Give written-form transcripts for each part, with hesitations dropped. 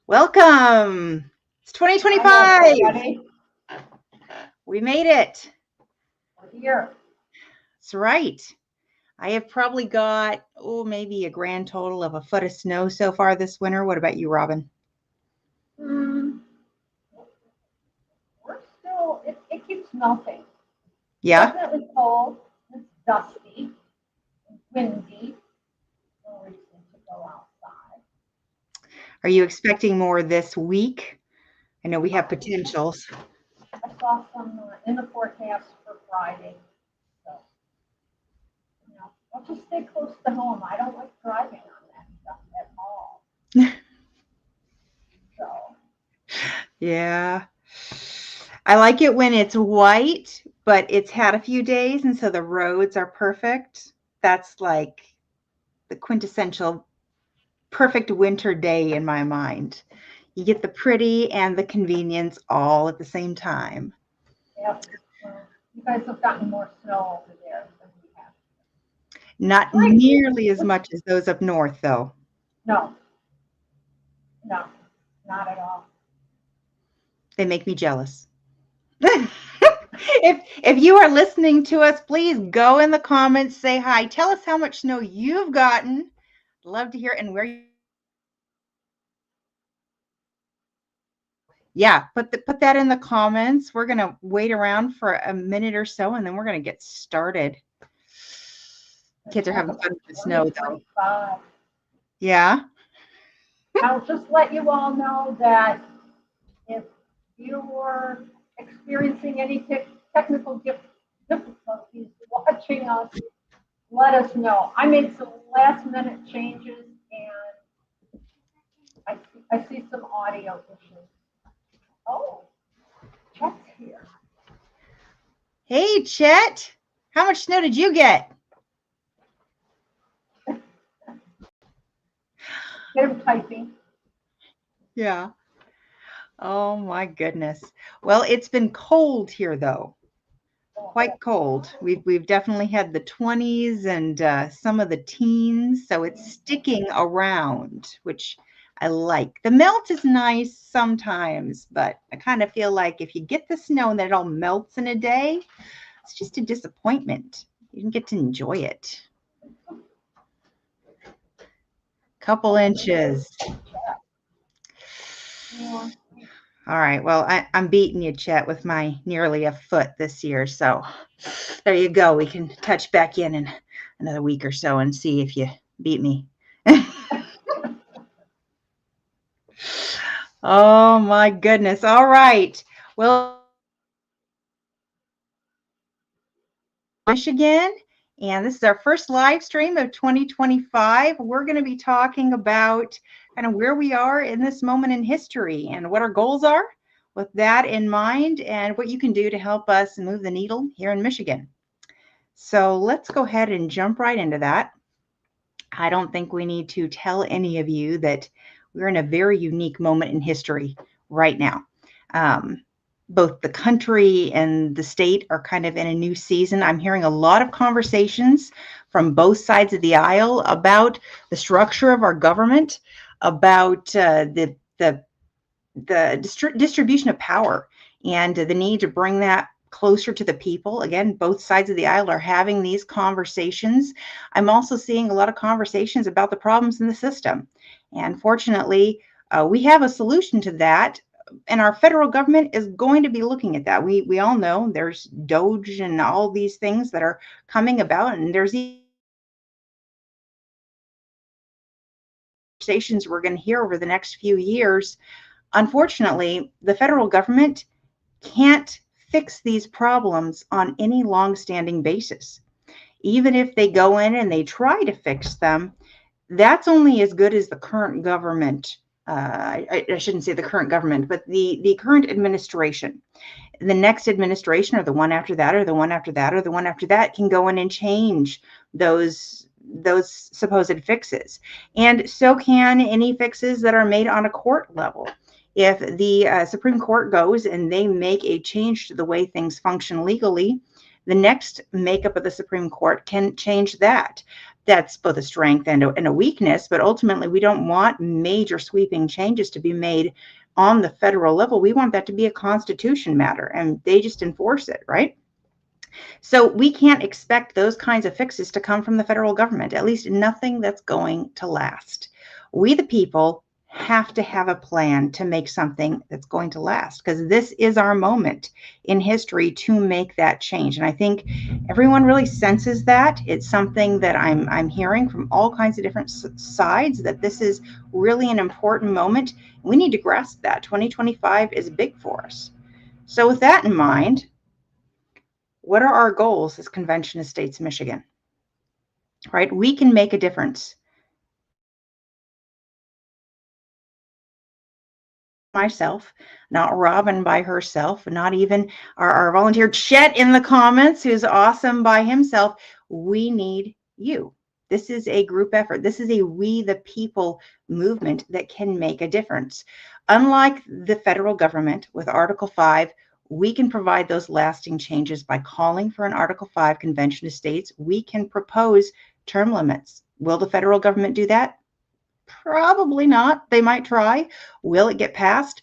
Welcome. It's Hi 2025. everybody. We made it. We're here. That's right. I have probably got, maybe a grand total of a foot of snow so far this winter. What about you, Robin? Mm, we're still, it keeps melting. Yeah. Definitely cold. It's dusty, windy. No reason to go outside. Are you expecting more this week? I know we have Um, potentials. I saw some in the forecast for Friday. So, I'll just stay close to home. I don't like driving on that stuff at all. So, Yeah. I like it when it's white, but it's had a few days, and so the roads are perfect. That's like the quintessential perfect winter day in my mind. You get the pretty and the convenience all at the same time. yeah. Well, you guys have gotten more snow over there than we have. Not Great. nearly as much as those up north, though. No, no, not at all. They make me jealous. If you are listening to us, please go in the comments, say hi, tell us how much snow you've gotten. Love to hear it and where you. Yeah, put that in the comments. We're gonna wait around for a minute or so, and then we're gonna get started. Kids are having fun with the snow, though. 2025. Yeah. I'll just let you all know that if you were experiencing any technical difficulties watching us, let us know. I made some last minute changes and I see some audio issues. Oh, Chet's here. Hey, Chet. How much snow did you get? They're typing. Yeah. Oh my goodness. Well, it's been cold here though. Quite cold. We've definitely had the 20s and some of the teens, so it's sticking around, which I like. The melt is nice sometimes, but I kind of feel like if you get the snow and then it all melts in a day, it's just a disappointment. You didn't get to enjoy it. Couple inches. Yeah. All right. Well, I'm beating you, Chet, with my nearly a foot this year. So there you go. We can touch back in another week or so and see if you beat me. Oh my goodness. All right. Well, Michigan, and this is our first live stream of 2025. We're going to be talking about kind of where we are in this moment in history and what our goals are with that in mind and what you can do to help us move the needle here in Michigan. So let's go ahead and jump right into that. I don't think we need to tell any of you that we're in a very unique moment in history right now. Um, Both the country and the state are kind of in a new season. I'm hearing a lot of conversations from both sides of the aisle about the structure of our government, about the distribution of power and the need to bring that closer to the people. Again, both sides of the aisle are having these conversations. I'm also seeing a lot of conversations about the problems in the system. And fortunately, we have a solution to that. And our federal government is going to be looking at that. We all know there's Doge and all these things that are coming about, and there's conversations we're going to hear over the next few years. Unfortunately, the federal government can't fix these problems on any long-standing basis. Even if they go in and they try to fix them, that's only as good as the current government. I shouldn't say the current government, but the current administration. The next administration, or the one after that, or the one after that, or the one after that, can go in and change those supposed fixes, and so can any fixes that are made on a court level. If the Supreme Court goes and they make a change to the way things function legally, the next makeup of the Supreme Court can change that. that's both a strength and a weakness, but ultimately we don't want major sweeping changes to be made on the federal level. We want that to be a constitution matter, and they just enforce it, right? So we can't expect those kinds of fixes to come from the federal government, at least nothing that's going to last. We, the people, have to have a plan to make something that's going to last, because this is our moment in history to make that change. And I think everyone really senses that. It's something that I'm hearing from all kinds of different sides, that this is really an important moment. We need to grasp that. 2025 is big for us. So with that in mind, what are our goals as Convention of States, Michigan? Right? We can make a difference. Myself, not Robin by herself, not even our volunteer Chet in the comments, who's awesome by himself. We need you. This is a group effort. This is a we the people movement that can make a difference. Unlike the federal government with Article 5, we can provide those lasting changes by calling for an Article 5 Convention of States. We can propose term limits. Will the federal government do that? Probably not. They might try. Will it get passed?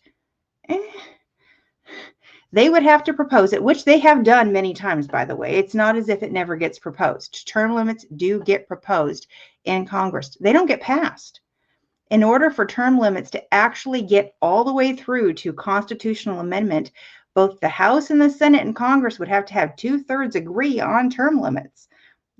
They would have to propose it, which they have done many times, by the way. It's not as if it never gets proposed. Term limits do get proposed in Congress. They don't get passed. In order for term limits to actually get all the way through to constitutional amendment, both the House and the Senate and Congress would have to have 2/3 agree on term limits.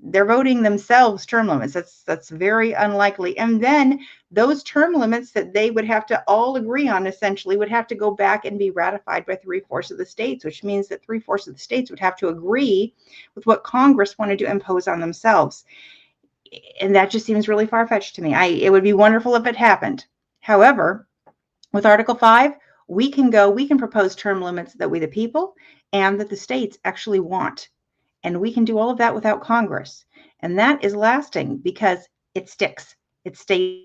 They're voting themselves term limits. That's very unlikely. And then those term limits that they would have to all agree on essentially would have to go back and be ratified by 3/4 of the states, which means that 3/4 of the states would have to agree with what Congress wanted to impose on themselves. And that just seems really far-fetched to me. It would be wonderful if it happened. However, with Article 5, we can propose term limits that we the people and that the states actually want. And we can do all of that without Congress. And that is lasting because it sticks. It stays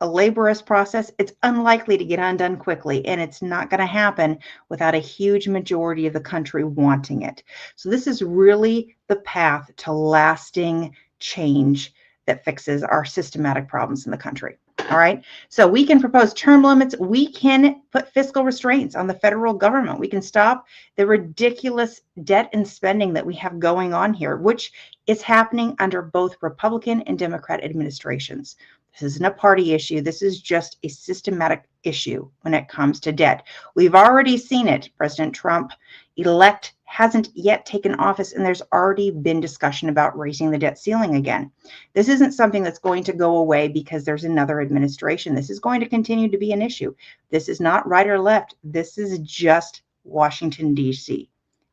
a laborious process. It's unlikely to get undone quickly, and it's not going to happen without a huge majority of the country wanting it. So this is really the path to lasting change that fixes our systematic problems in the country. All right. So we can propose term limits. We can put fiscal restraints on the federal government. We can stop the ridiculous debt and spending that we have going on here, which is happening under both Republican and Democrat administrations. This isn't a party issue. This is just a systematic issue when it comes to debt. We've already seen it. President Trump, elect, hasn't yet taken office, and there's already been discussion about raising the debt ceiling again. This isn't something that's going to go away because there's another administration. This is going to continue to be an issue. This is not right or left. This is just Washington, D.C.,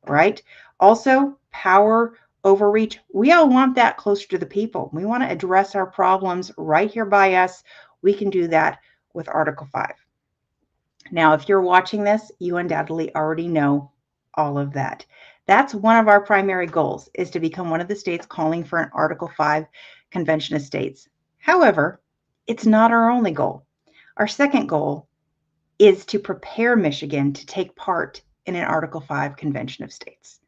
right? Also, power overreach. We all want that closer to the people. We want to address our problems right here by us. We can do that with Article 5. Now, if you're watching this, you undoubtedly already know all of that. That's one of our primary goals, is to become one of the states calling for an Article 5 Convention of States. However, it's not our only goal. Our second goal is to prepare Michigan to take part in an Article 5 Convention of States.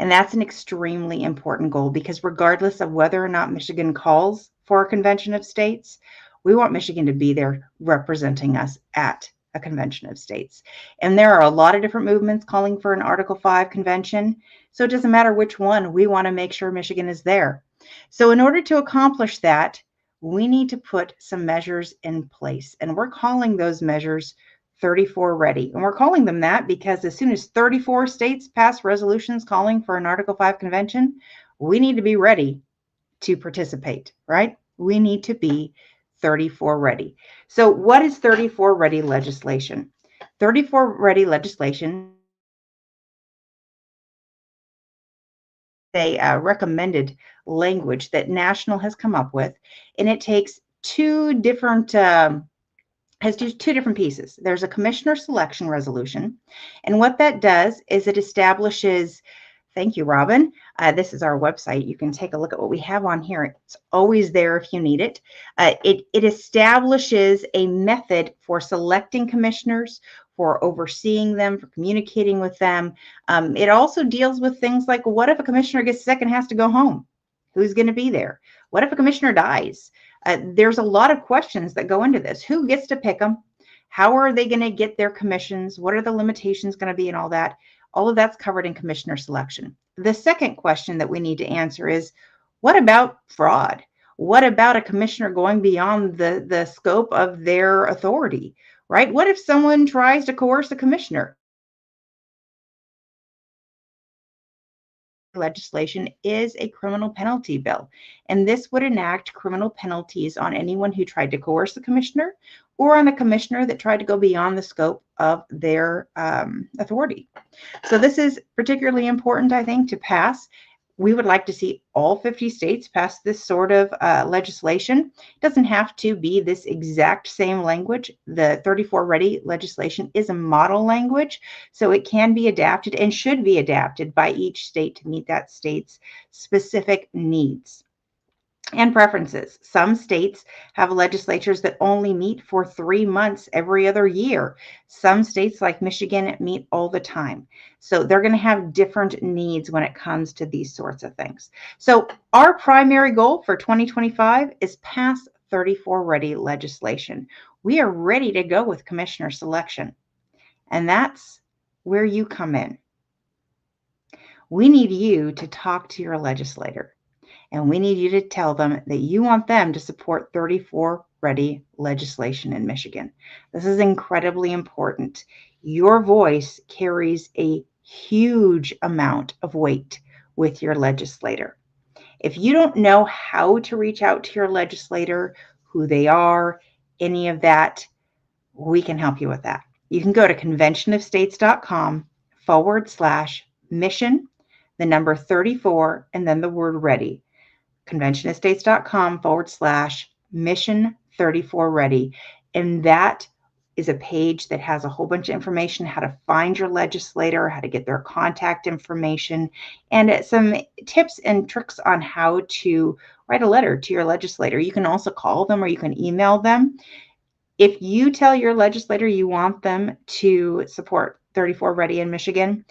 And that's an extremely important goal, because regardless of whether or not Michigan calls for a Convention of States, we want Michigan to be there representing us at a Convention of States. And there are a lot of different movements calling for an Article 5 convention. So it doesn't matter which one, we want to make sure Michigan is there. So in order to accomplish that, we need to put some measures in place. And we're calling those measures 34 ready. And we're calling them that because as soon as 34 states pass resolutions calling for an Article 5 convention, we need to be ready to participate, right? We need to be 34 ready. So what is 34 ready legislation? 34 ready legislation, a recommended language that National has come up with, and it takes two different pieces. There's a commissioner selection resolution, and what that does is it establishes, thank you, Robin. This is our website. You can take a look at what we have on here. It's always there if you need it. It establishes a method for selecting commissioners, for overseeing them, for communicating with them. It also deals with things like, what if a commissioner gets sick and has to go home? Who's going to be there? What if a commissioner dies? There's a lot of questions that go into this. Who gets to pick them? How are they going to get their commissions? What are the limitations going to be and all that? All of that's covered in commissioner selection. The second question that we need to answer is, what about fraud? What about a commissioner going beyond the scope of their authority, right? What if someone tries to coerce a commissioner? Legislation is a criminal penalty bill, and this would enact criminal penalties on anyone who tried to coerce the commissioner or on a commissioner that tried to go beyond the scope of their authority. So this is particularly important, I think, to pass. We would like to see all 50 states pass this sort of legislation. It doesn't have to be this exact same language. The 34 Ready legislation is a model language, so it can be adapted and should be adapted by each state to meet that state's specific needs and preferences. Some states have legislatures that only meet for 3 months every other year. Some states, like Michigan, meet all the time. So they're going to have different needs when it comes to these sorts of things. So our primary goal for 2025 is pass 34 Ready legislation. We are ready to go with commissioner selection. And that's where you come in. We need you to talk to your legislator. And we need you to tell them that you want them to support 34 Ready legislation in Michigan. This is incredibly important. Your voice carries a huge amount of weight with your legislator. If you don't know how to reach out to your legislator, who they are, any of that, we can help you with that. You can go to conventionofstates.com/mission, the number 34, and then the word ready. conventionofstates.com/mission 34 ready. And that is a page that has a whole bunch of information, how to find your legislator, how to get their contact information, and some tips and tricks on how to write a letter to your legislator. You can also call them or you can email them. If you tell your legislator you want them to support 34 Ready in Michigan,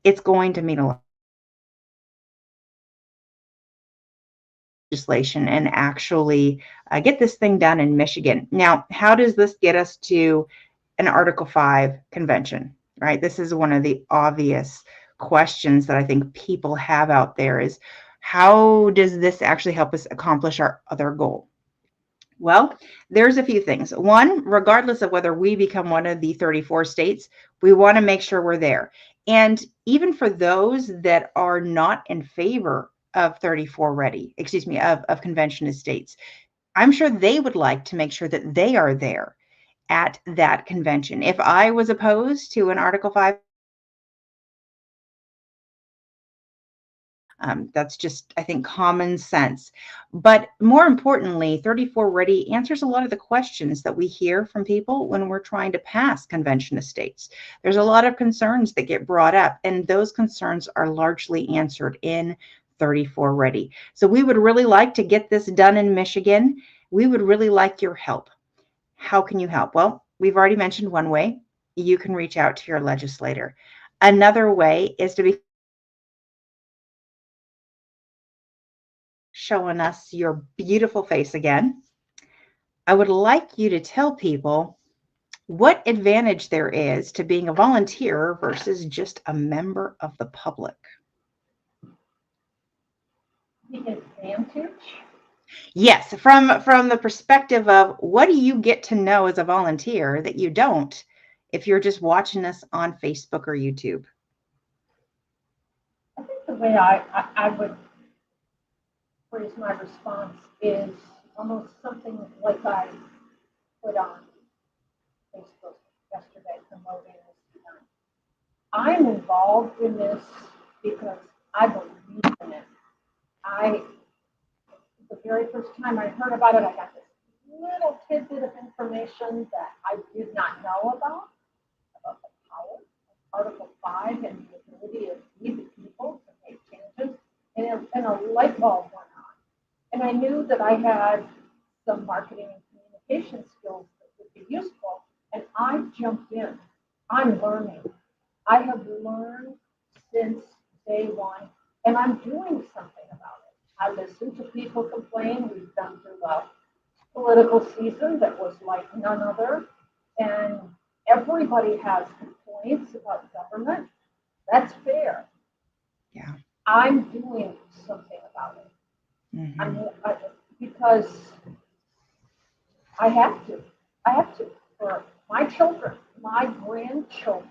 it's going to mean a lot. Legislation and actually get this thing done in Michigan. Now, how does this get us to an Article 5 convention, right? This is one of the obvious questions that I think people have out there is, how does this actually help us accomplish our other goal? Well, there's a few things. One, regardless of whether we become one of the 34 states, we want to make sure we're there. And even for those that are not in favor of 34 Ready, of convention of states, I'm sure they would like to make sure that they are there at that convention. If I was opposed to an Article 5, that's just, I think, common sense. But more importantly, 34 Ready answers a lot of the questions that we hear from people when we're trying to pass convention of states. There's a lot of concerns that get brought up, and those concerns are largely answered in 34 Ready. So we would really like to get this done in Michigan. We would really like your help. How can you help? Well, we've already mentioned one way. You can reach out to your legislator. Another way is to be showing us your beautiful face again. I would like you to tell people what advantage there is to being a volunteer versus just a member of the public. The advantage? Yes, from the perspective of, what do you get to know as a volunteer that you don't if you're just watching us on Facebook or YouTube? I think the way I would phrase my response is almost something like I put on Facebook yesterday promoting this event. I'm involved in this because I believe in it. The very first time I heard about it, I got this little tidbit of information that I did not know about the power of Article 5 and the ability of we the people to make changes, and a light bulb went on. And I knew that I had some marketing and communication skills that would be useful, and I jumped in I'm learning. I have learned since day one, and I'm doing something about it. I listen to people complain. We've been through a political season that was like none other, and everybody has complaints about government. That's fair. Yeah. I'm doing something about it. Hmm. I'm because I have to. I have to for my children, my grandchildren.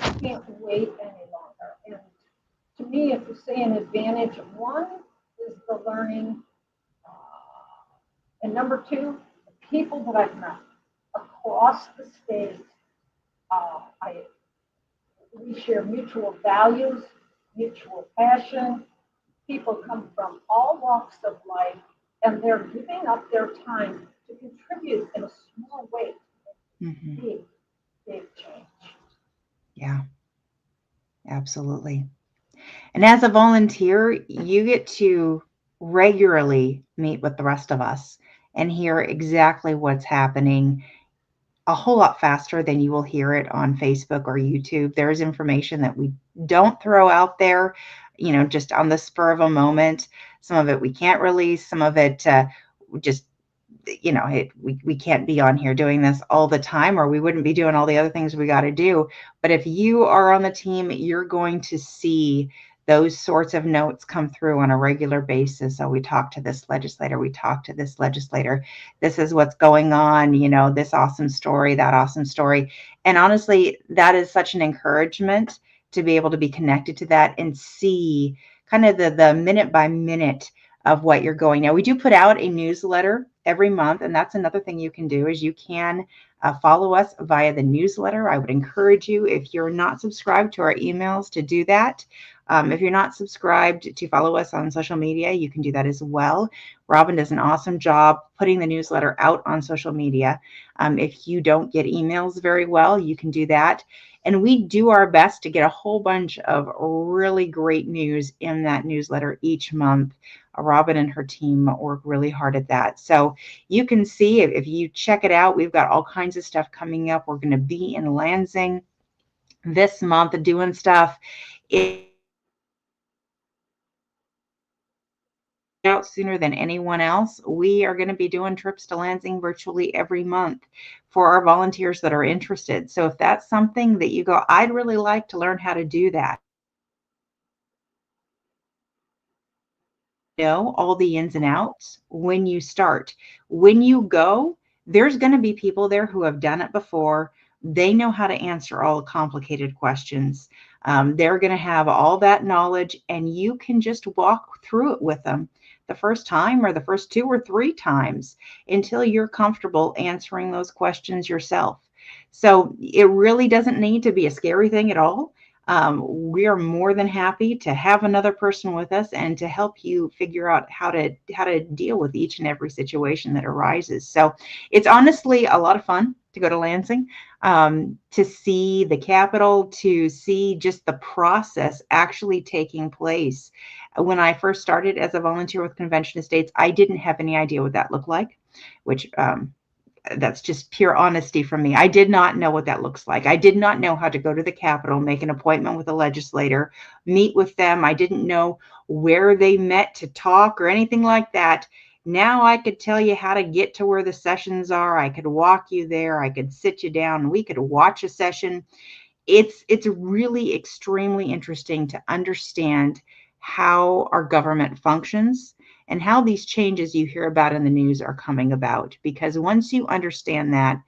I can't wait any longer. And to me, if you say an advantage, one is the learning, and number two, the people that I've met across the state. I We share mutual values, mutual passion. People come from all walks of life, and they're giving up their time to contribute in a small way Hmm. to big, big change. Yeah, absolutely. And as a volunteer, you get to regularly meet with the rest of us and hear exactly what's happening a whole lot faster than you will hear it on Facebook or YouTube. There's information that we don't throw out there, just on the spur of a moment. Some of it we can't release, some of it just we can't be on here doing this all the time, or we wouldn't be doing all the other things we got to do. But if you are on the team, you're going to see those sorts of notes come through on a regular basis. So we talk to this legislator, we talk to this legislator, this is what's going on, this awesome story, that awesome story. And honestly, that is such an encouragement to be able to be connected to that and see kind of the minute by minute of what you're going. Now, we do put out a newsletter every month, and that's another thing you can do is you can follow us via the newsletter. I would encourage you, if you're not subscribed to our emails, to do that. If you're not subscribed, to follow us on social media, you can do that as well. Robin does an awesome job putting the newsletter out on social media. If you don't get emails very well, you can do that. And we do our best to get a whole bunch of really great news in that newsletter each month. Robin and her team work really hard at that. So you can see if you check it out, we've got all kinds of stuff coming up. We're going to be in Lansing this month doing stuff. Out sooner than anyone else. We are going to be doing trips to Lansing virtually every month for our volunteers that are interested. So if that's something that you go, I'd really like to learn how to do that. Know all the ins and outs when you start. When you go, there's going to be people there who have done it before. They know how to answer all the complicated questions. They're going to have all that knowledge, and you can just walk through it with them the first time or the first 2 or 3 times until you're comfortable answering those questions yourself. So it really doesn't need to be a scary thing at all. We are more than happy to have another person with us and to help you figure out how to deal with each and every situation that arises. So it's honestly a lot of fun to go to Lansing, to see the Capitol, to see just the process actually taking place. When I first started as a volunteer with Convention Estates, I didn't have any idea what that looked like, which that's just pure honesty from me. I did not know what that looks like. I did not know how to go to the Capitol, make an appointment with a legislator, meet with them. I didn't know where they met to talk or anything like that. Now I could tell you how to get to where the sessions are. I could walk you there. I could sit you down. We could watch a session. It's really extremely interesting to understand how our government functions and how these changes you hear about in the news are coming about. Because once you understand that,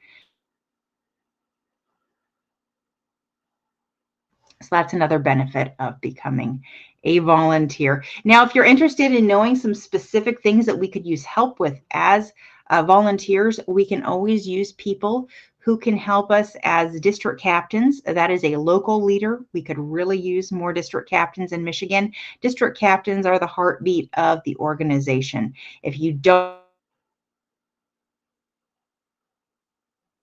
so that's another benefit of becoming a volunteer. Now, if you're interested in knowing some specific things that we could use help with as volunteers, we can always use people who can help us as district captains. That is a local leader. We could really use more district captains in Michigan. District captains are the heartbeat of the organization. If you don't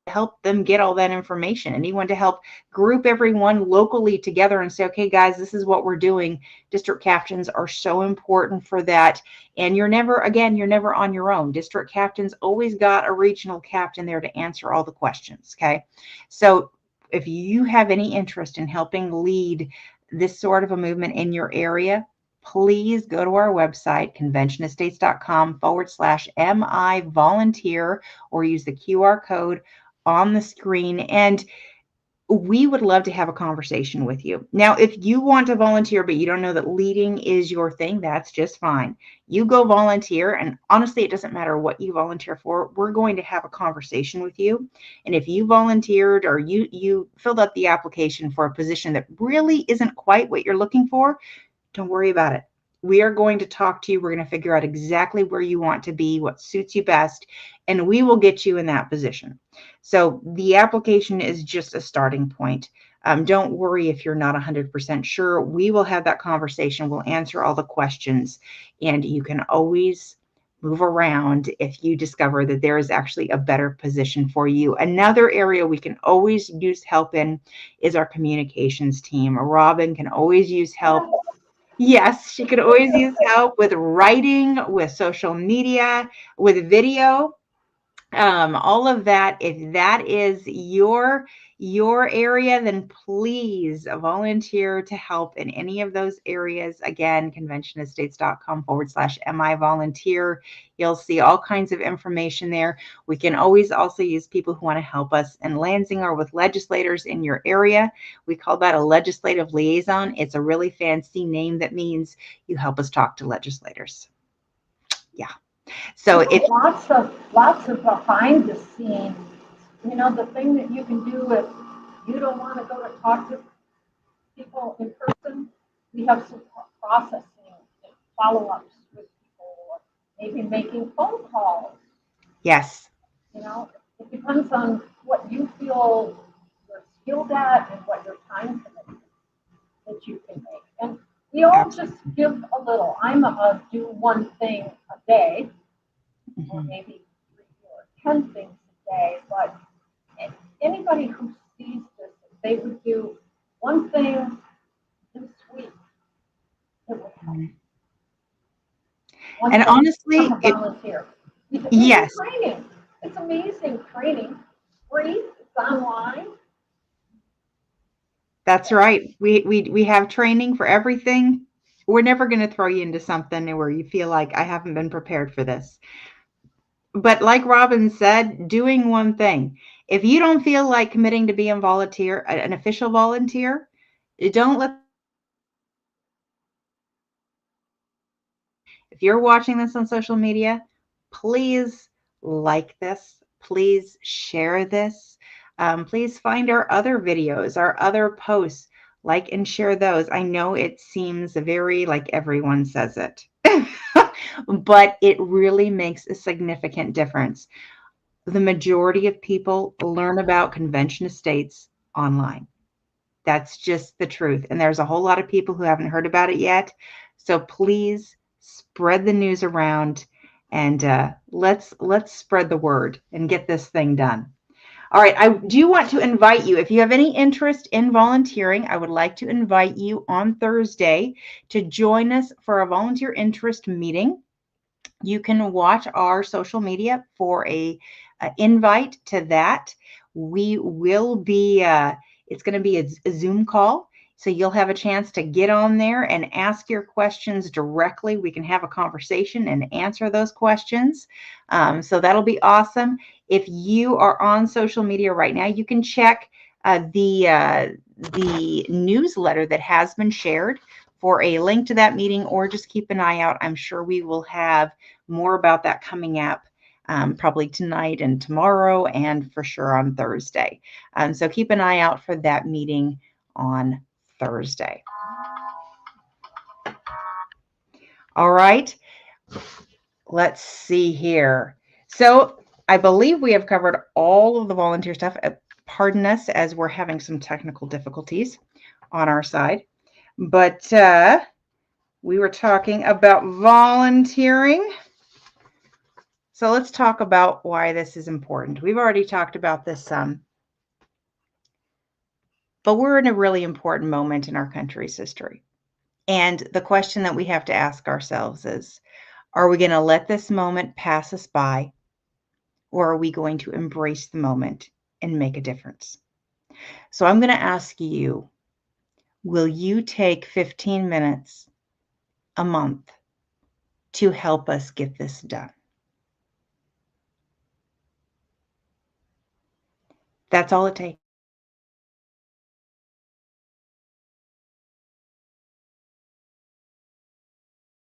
help them get all that information, anyone to help group everyone locally together and say, okay, guys, this is what we're doing. District captains are so important for that. And you're never on your own. District captains always got a regional captain there to answer all the questions. Okay. So if you have any interest in helping lead this sort of a movement in your area, please go to our website, conventionestates.com/MI volunteer, or use the QR code on the screen. And we would love to have a conversation with you. Now, if you want to volunteer, but you don't know that leading is your thing, that's just fine. You go volunteer, and honestly, it doesn't matter what you volunteer for. We're going to have a conversation with you. And if you volunteered or you filled out the application for a position that really isn't quite what you're looking for, don't worry about it. We are going to talk to you. We're going to figure out exactly where you want to be, what suits you best, and we will get you in that position. So the application is just a starting point. Don't worry if you're not 100% sure. We will have that conversation. We'll answer all the questions, and you can always move around if you discover that there is actually a better position for you. Another area we can always use help in is our communications team. Robin can always use help. Yes, she could always use help with writing, with social media, with video, all of that. If that is your area, then please volunteer to help in any of those areas. Again, conventionestates.com/MI volunteer. You'll see all kinds of information there. We can always also use people who want to help us in Lansing or with legislators in your area. We call that a legislative liaison. It's a really fancy name that means you help us talk to legislators. Yeah. So if lots of behind the scenes, the thing that you can do if you don't want to go to talk to people in person, we have some processing and follow-ups with people, maybe making phone calls. yes. It depends on what you feel you're skilled at and what your time commitment that you can make. And we all just give a little. I'm a do one thing a day, or maybe 3 or 10 things a day. But anybody who sees this, if they would do one thing this week, it would help. And honestly, volunteer. Yes. Training. It's amazing training. Free. It's online. That's right. We have training for everything. We're never going to throw you into something where you feel like I haven't been prepared for this. But like Robin said, doing one thing. If you don't feel like committing to being an official volunteer, don't let. If you're watching this on social media, please like this. Please share this. Please find our other videos, our other posts, like and share those. I know it seems very like everyone says it, but it really makes a significant difference. The majority of people learn about Convention Estates online. That's just the truth. And there's a whole lot of people who haven't heard about it yet. So please spread the news around, and let's spread the word and get this thing done. All right, I do want to invite you, if you have any interest in volunteering, I would like to invite you on Thursday to join us for a volunteer interest meeting. You can watch our social media for a invite to that. We will be, it's going to be a Zoom call. So you'll have a chance to get on there and ask your questions directly. We can have a conversation and answer those questions. So that'll be awesome. If you are on social media right now, you can check the newsletter that has been shared for a link to that meeting, or just keep an eye out. I'm sure we will have more about that coming up probably tonight and tomorrow, and for sure on Thursday. So keep an eye out for that meeting on Thursday. All right, let's see here. So I believe we have covered all of the volunteer stuff. Pardon us as we're having some technical difficulties on our side, but we were talking about volunteering. So let's talk about why this is important. We've already talked about this some, but we're in a really important moment in our country's history. And the question that we have to ask ourselves is, are we going to let this moment pass us by, or are we going to embrace the moment and make a difference? So I'm going to ask you, will you take 15 minutes a month to help us get this done? That's all it takes.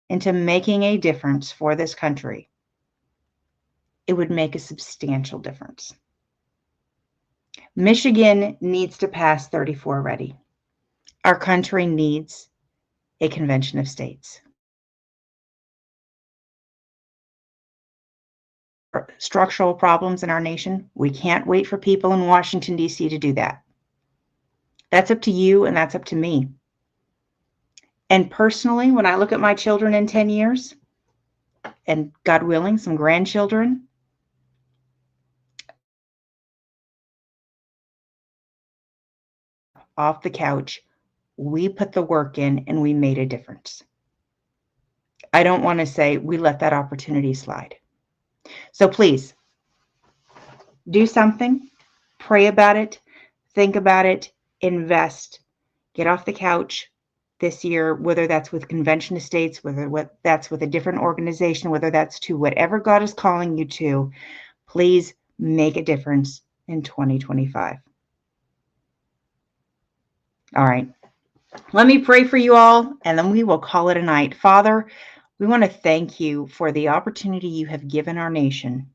Into making a difference for this country, it would make a substantial difference. Michigan needs to pass 34 ready. Our country needs a convention of states. Structural problems in our nation, we can't wait for people in Washington, D.C. to do that. That's up to you and that's up to me. And personally, when I look at my children in 10 years, and God willing, some grandchildren, off the couch, we put the work in and we made a difference. I don't want to say we let that opportunity slide. So please, do something, pray about it, think about it, invest, get off the couch this year, whether that's with Convention of States, whether that's with a different organization, whether that's to whatever God is calling you to, please make a difference in 2025. All right. Let me pray for you all, and then we will call it a night. Father, we want to thank you for the opportunity you have given our nation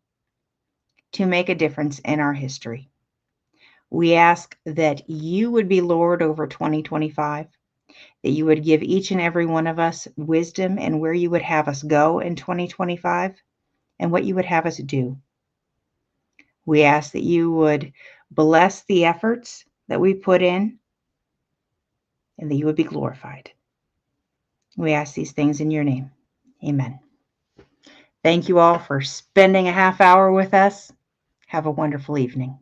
to make a difference in our history. We ask that you would be Lord over 2025, that you would give each and every one of us wisdom and where you would have us go in 2025 and what you would have us do. We ask that you would bless the efforts that we put in and that you would be glorified. We ask these things in your name. Amen. Thank you all for spending a half hour with us. Have a wonderful evening.